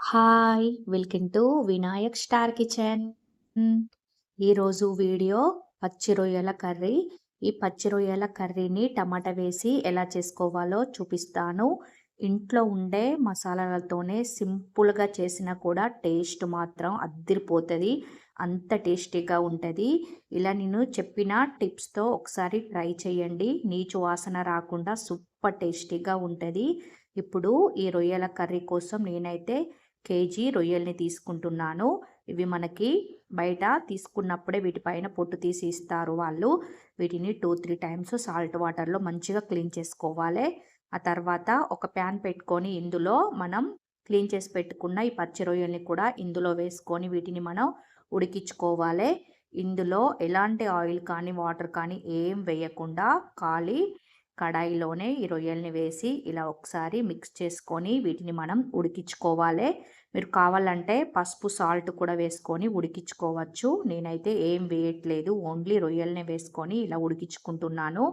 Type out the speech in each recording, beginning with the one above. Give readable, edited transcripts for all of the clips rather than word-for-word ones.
Hi! Welcome to Vinayak star kitchen. ఈరోజు video పచ్చి రొయ్యల కర్రీ. ఈ పచ్చి రొయ్యల కర్రీని టమాటా వేసి ఎలా చేసుకోవాలో చూపిస్తాను. ఇంట్లో ఉండే మసాలాలతోనే సింపుల్‌గా చేసినా కూడా టేస్ట్ మాత్రం అద్దిరిపోతది. అంత టేస్టీగా ఉంటది. ఇలా నేను చెప్పిన టిప్స్‌తో ఒకసారి ట్రై చేయండి. నీచు వాసన రాకుండా సూపర్ టేస్టీగా ఉంటది. ఇప్పుడు ఈ రొయ్యల కర్రీ కోసం నేనైతే కేజీ రొయ్యల్ని తీసుకుంటున్నాను. ఇవి మనకి బయట తీసుకున్నప్పుడే వీటిపైన పొట్టు తీసి ఇస్తారు వాళ్ళు. వీటిని 2, 3 టైమ్స్ సాల్ట్ వాటర్‌లో మంచిగా క్లీన్ చేసుకోవాలి. ఆ తర్వాత ఒక ప్యాన్ పెట్టుకొని ఇందులో మనం క్లీన్ చేసి పెట్టుకున్న ఈ పచ్చి రొయ్యల్ని కూడా ఇందులో వేసుకొని వీటిని మనం ఉడికించుకోవాలి. ఇందులో ఎలాంటి ఆయిల్ కానీ, వాటర్ కానీ ఏం వేయకుండా ఖాళీ కడాయిలోనే ఈ రొయ్యల్ని వేసి ఇలా ఒకసారి మిక్స్ చేసుకొని వీటిని మనం ఉడికించుకోవాలి. మీరు కావాలంటే పసుపు, సాల్ట్ కూడా వేసుకొని ఉడికించుకోవచ్చు. నేనైతే ఏం వేయట్లేదు. ఓన్లీ రొయ్యల్నే వేసుకొని ఇలా ఉడికించుకుంటున్నాను.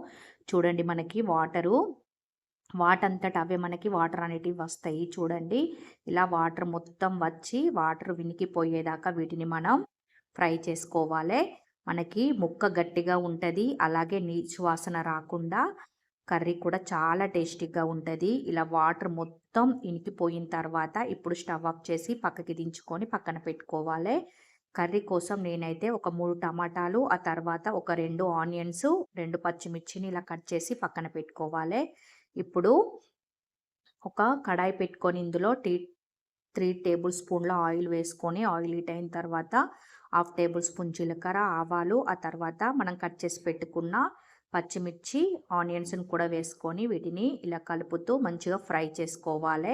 చూడండి మనకి వాటంతట అవే మనకి వాటర్ అనేటివి వస్తాయి చూడండి. ఇలా వాటర్ మొత్తం వచ్చి వాటర్ వినికిపోయేదాకా వీటిని మనం ఫ్రై చేసుకోవాలి. మనకి ముక్క గట్టిగా ఉంటది. అలాగే నీచు వాసన రాకుండా కర్రీ కూడా చాలా టేస్టీగా ఉంటది. ఇలా వాటర్ మొత్తం ఇనికిపోయిన తర్వాత ఇప్పుడు స్టవ్ ఆఫ్ చేసి పక్కకి దించుకొని పక్కన పెట్టుకోవాలి. కర్రీ కోసం నేనైతే ఒక 3 టమాటాలు, ఆ తర్వాత ఒక 2 ఆనియన్స్, 2 పచ్చిమిర్చిని ఇలా కట్ చేసి పక్కన పెట్టుకోవాలి. ఇప్పుడు ఒక కడాయి పెట్టుకొని ఇందులో 3 టేబుల్ స్పూన్ల ఆయిల్ వేసుకొని ఆయిల్ హీట్ అయిన తర్వాత హాఫ్ టేబుల్ స్పూన్ జీలకర్ర, ఆవాలు, ఆ తర్వాత మనం కట్ చేసి పెట్టుకున్న పచ్చిమిర్చి, ఆనియన్స్‌ని కూడా వేసుకొని వీటిని ఇలా కలుపుతూ మంచిగా ఫ్రై చేసుకోవాలి.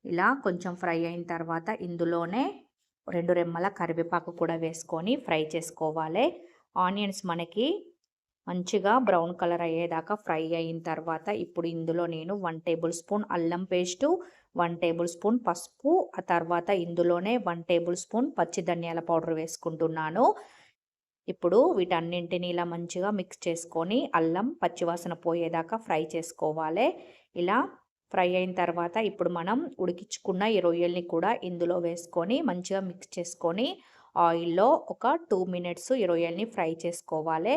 ఇలా కొంచెం ఫ్రై అయిన తర్వాత ఇందులోనే 2 రెమ్మల కరివేపాకు కూడా వేసుకొని ఫ్రై చేసుకోవాలి. ఆనియన్స్ మనకి మంచిగా బ్రౌన్ కలర్ అయ్యేదాకా ఫ్రై అయిన తర్వాత ఇప్పుడు ఇందులో నేను 1 టేబుల్ స్పూన్ అల్లం పేస్టు, 1 టేబుల్ స్పూన్ పసుపు, ఆ తర్వాత ఇందులోనే 1 టేబుల్ స్పూన్ పచ్చి ధనియాల పౌడర్ వేసుకుంటున్నాను. ఇప్పుడు వీటన్నింటిని ఇలా మంచిగా మిక్స్ చేసుకొని అల్లం పచ్చివాసన పోయేదాకా ఫ్రై చేసుకోవాలి. ఇలా ఫ్రై అయిన తర్వాత ఇప్పుడు మనం ఉడికించుకున్న ఈ రొయ్యల్ని కూడా ఇందులో వేసుకొని మంచిగా మిక్స్ చేసుకొని ఆయిల్‌లో ఒక 2 మినిట్స్ ఈ రొయ్యల్ని ఫ్రై చేసుకోవాలి.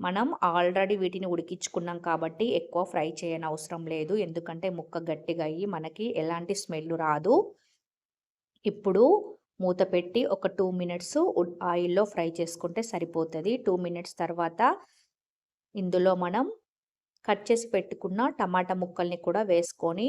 మనం ఆల్రెడీ వీటిని ఉడికించుకున్నాం కాబట్టి ఎక్కువ ఫ్రై చేయనవసరం లేదు. ఎందుకంటే ముక్క గట్టిగా అయ్యి మనకి ఎలాంటి స్మెల్ రాదు. ఇప్పుడు మూత పెట్టి ఒక 2 మినిట్స్ ఆయిల్‌లో ఫ్రై చేసుకుంటే సరిపోతది. 2 మినిట్స్ తర్వాత ఇందులో మనం కట్ చేసి పెట్టుకున్న టమాటా ముక్కల్ని కూడా వేసుకొని,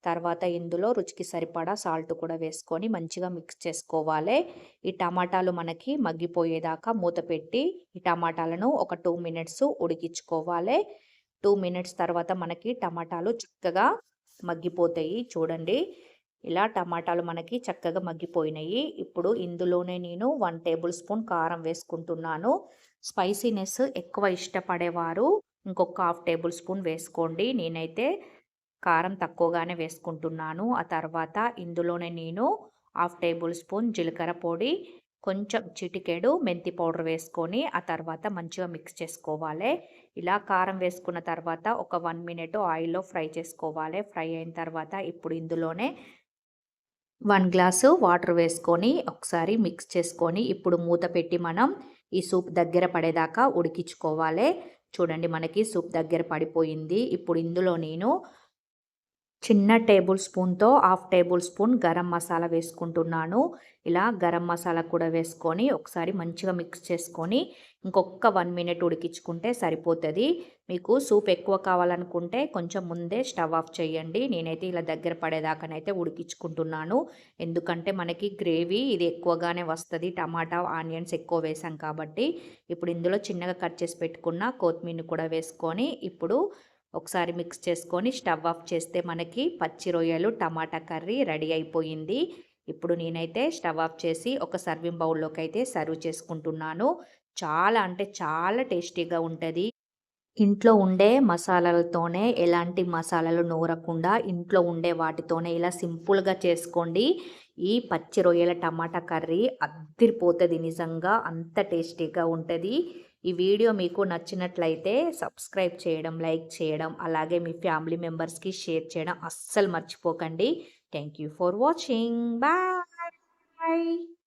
తర్వాత ఇందులో రుచికి సరిపడా సాల్ట్ కూడా వేసుకొని మంచిగా మిక్స్ చేసుకోవాలి. ఈ టమాటాలు మనకి మగ్గిపోయేదాకా మూత పెట్టి ఈ టమాటాలను ఒక 2 మినిట్స్ ఉడికించుకోవాలి. 2 మినిట్స్ తర్వాత మనకి టమాటాలు చక్కగా మగ్గిపోతాయి చూడండి. ఇలా టమాటాలు మనకి చక్కగా మగ్గిపోయినాయి. ఇప్పుడు ఇందులోనే నేను 1 టేబుల్ స్పూన్ కారం వేసుకుంటున్నాను. స్పైసీనెస్ ఎక్కువ ఇష్టపడేవారు ఇంకొక హాఫ్ టేబుల్ స్పూన్ వేసుకోండి. నేనైతే కారం తక్కువగానే వేసుకుంటున్నాను. ఆ తర్వాత ఇందులోనే నేను హాఫ్ టేబుల్ స్పూన్ జీలకర్ర పొడి, కొంచెం చిటికెడు మెంతి పౌడర్ వేసుకొని ఆ తర్వాత మంచిగా మిక్స్ చేసుకోవాలి. ఇలా కారం వేసుకున్న తర్వాత ఒక 1 మినిట్ ఆయిల్‌లో ఫ్రై చేసుకోవాలి. ఫ్రై అయిన తర్వాత ఇప్పుడు ఇందులోనే 1 గ్లాసు వాటర్ వేసుకొని ఒకసారి మిక్స్ చేసుకొని ఇప్పుడు మూత పెట్టి మనం ఈ సూప్ దగ్గర పడేదాకా ఉడికించుకోవాలి. చూడండి మనకి సూప్ దగ్గర పడిపోయింది. ఇప్పుడు ఇందులో నేను చిన్న టేబుల్ స్పూన్‌తో half table spoon garam masala వేసుకుంటున్నాను. ఇలా గరం మసాలా కూడా వేసుకొని ఒకసారి మంచిగా మిక్స్ చేసుకొని ఇంకొక 1 మినిట్ ఉడికించుకుంటే సరిపోతది. మీకు సూప్ ఎక్కువ కావాలనుకుంటే కొంచెం ముందే స్టవ్ ఆఫ్ చేయండి. నేనైతే ఇలా దగ్గర పడేదాకానైతే ఉడికించుకుంటున్నాను. ఎందుకంటే మనకి గ్రేవీ ఇది ఎక్కువగానే వస్తది. టమాటా, ఆనియన్స్ ఎక్కువ వేసాం కాబట్టి. ఇప్పుడు ఇందులో చిన్నగా కట్ చేసి పెట్టుకున్న కొత్తిమీరని కూడా వేసుకొని ఇప్పుడు ఒకసారి మిక్స్ చేసుకొని స్టవ్ ఆఫ్ చేస్తే మనకి పచ్చి రొయ్యలు టమాటా కర్రీ రెడీ అయిపోయింది. ఇప్పుడు నేనైతే స్టవ్ ఆఫ్ చేసి ఒక సర్వింగ్ బౌల్లోకి అయితే సర్వ్ చేసుకుంటున్నాను. చాలా అంటే చాలా టేస్టీగా ఉంటుంది. ఇంట్లో ఉండే మసాలాలతోనే ఎలాంటి మసాలాలు నూరకుండా ఇంట్లో ఉండే వాటితోనే ఇలా సింపుల్‌గా చేసుకోండి. ఈ పచ్చి రొయ్యల టమాటా కర్రీ అద్దిరిపోతది నిజంగా. అంత టేస్టీగా ఉంటది. ఈ వీడియో మీకు నచ్చినట్లయితే సబ్స్క్రైబ్ చేయడం, లైక్ చేయడం, అలాగే మీ ఫ్యామిలీ మెంబర్స్‌కి షేర్ చేయడం అస్సలు మర్చిపోకండి. Thank you for watching. Bye.